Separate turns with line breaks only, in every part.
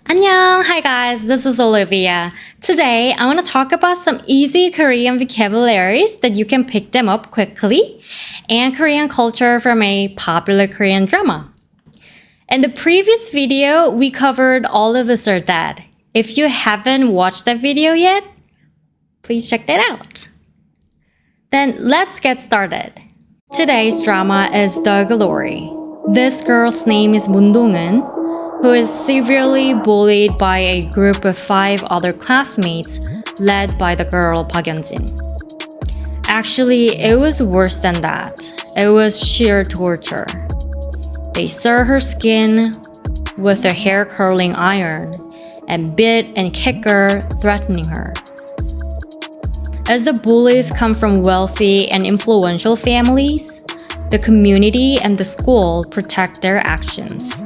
Annyeong! Hi guys, this is Olivia. Today, I want to talk about some easy Korean vocabularies that you can pick them up quickly and Korean culture from a popular Korean drama. In the previous video, we covered All of Us Are Dead. If you haven't watched that video yet, please check that out. Then let's get started. Today's drama is The Glory. This girl's name is Moon Dong-eun, who is severely bullied by a group of 5 other classmates led by the girl Park Yeon-jin. Actually, it was worse than that. It was sheer torture. They sear her skin with their hair curling iron and bit and kick her, threatening her. As the bullies come from wealthy and influential families, the community and the school protect their actions.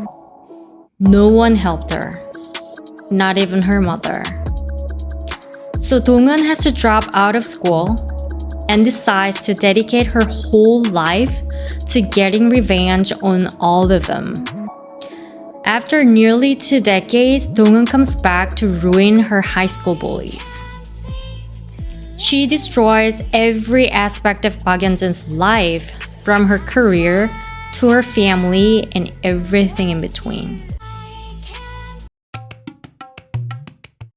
No one helped her, not even her mother. So Dong-eun has to drop out of school and decides to dedicate her whole life to getting revenge on all of them. After nearly 2 decades, Dong-eun comes back to ruin her high school bullies. She destroys every aspect of Park Yeon-jin's life, from her career to her family and everything in between.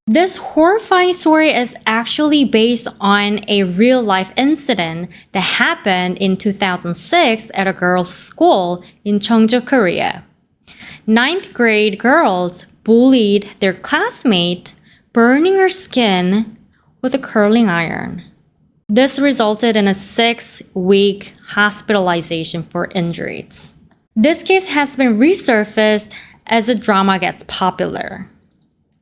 This horrifying story is actually based on a real-life incident that happened in 2006 at a girls' school in Cheongju, Korea. 9th grade girls bullied their classmate, burning her skin with a curling iron. This resulted in a 6-week hospitalization for injuries. This case has been resurfaced as the drama gets popular.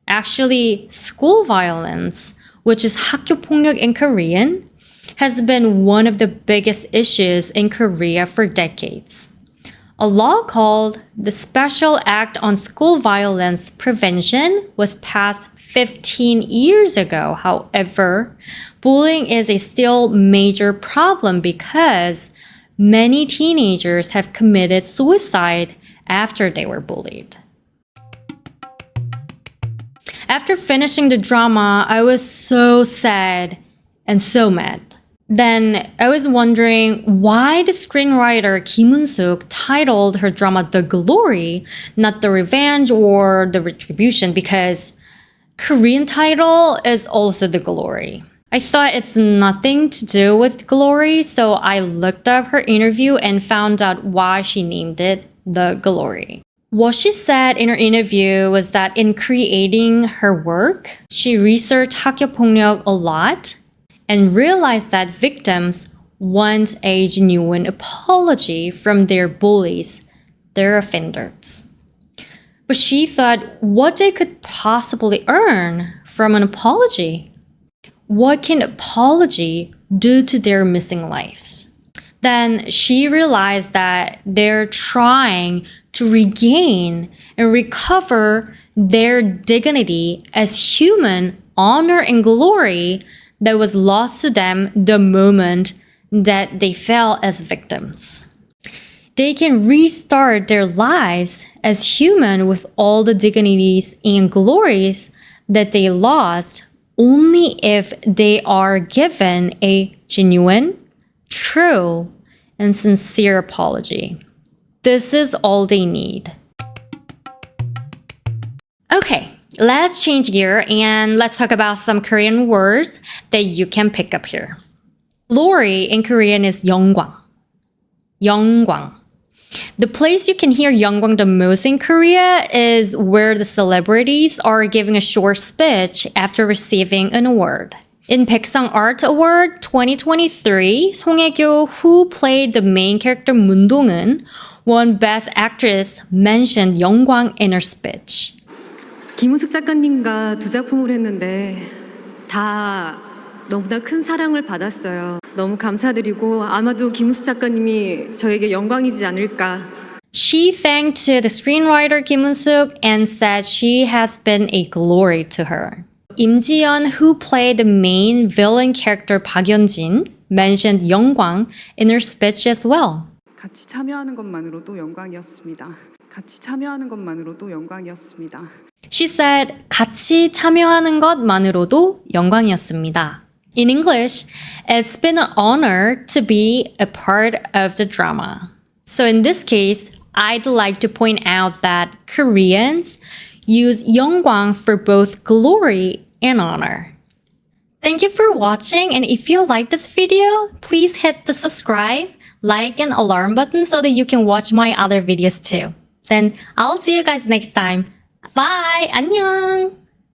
Actually, school violence, which is 학교폭력 in Korean, has been one of the biggest issues in Korea for decades. A law called the Special Act on School Violence Prevention was passed 15 years ago. However, bullying is a still major problem because many teenagers have committed suicide after they were bullied. After finishing the drama, I was so sad and so mad. Then I was wondering why the screenwriter Kim Eun-suk titled her drama The Glory, not The Revenge or The Retribution, because Korean title is also The Glory. I thought it's nothing to do with glory, so I looked up her interview and found out why she named it The Glory. What she said in her interview was that in creating her work, she researched 학교폭력 a lot and realized that victims want a genuine apology from their bullies, their offenders. But she thought what they could possibly earn from an apology. What can apology do to their missing lives? Then she realized that they're trying to regain and recover their dignity as human honor and glory that was lost to them the moment that they fell as victims. They can restart their lives as human with all the dignities and glories that they lost only if they are given a genuine, true, and sincere apology. This is all they need. Okay, let's change gear and let's talk about some Korean words that you can pick up here. Glory in Korean is 영광. 영광. The place you can hear 영광 the most in Korea is where the celebrities are giving a short speech after receiving an award. In Baeksang Art Award 2023, Song Hye-kyo, who played the main character Moon Dong-eun, won Best Actress, mentioned 영광 in her speech.
김은숙 작가님과 2작품을 했는데 다 너무나 큰 사랑을 받았어요. 너무 감사드리고 아마도 김은숙 작가님이 저에게 영광이지 않을까.
She thanked the screenwriter Kim Eun-suk and said she has been a glory to her. Im Ji-yeon, who played the main villain character Park Yeon-jin, mentioned 영광 in her speech as well.
같이 참여하는 것만으로도 영광이었습니다. 같이 참여하는 것만으로도 영광이었습니다.
She said, 같이 참여하는 것만으로도 영광이었습니다. In English, it's been an honor to be a part of the drama. So in this case, I'd like to point out that Koreans use 영광 for both glory and honor. Thank you for watching, and if you like this video, please hit the subscribe, like, and alarm button so that you can watch my other videos too. Then I'll see you guys next time. Bye! 안녕!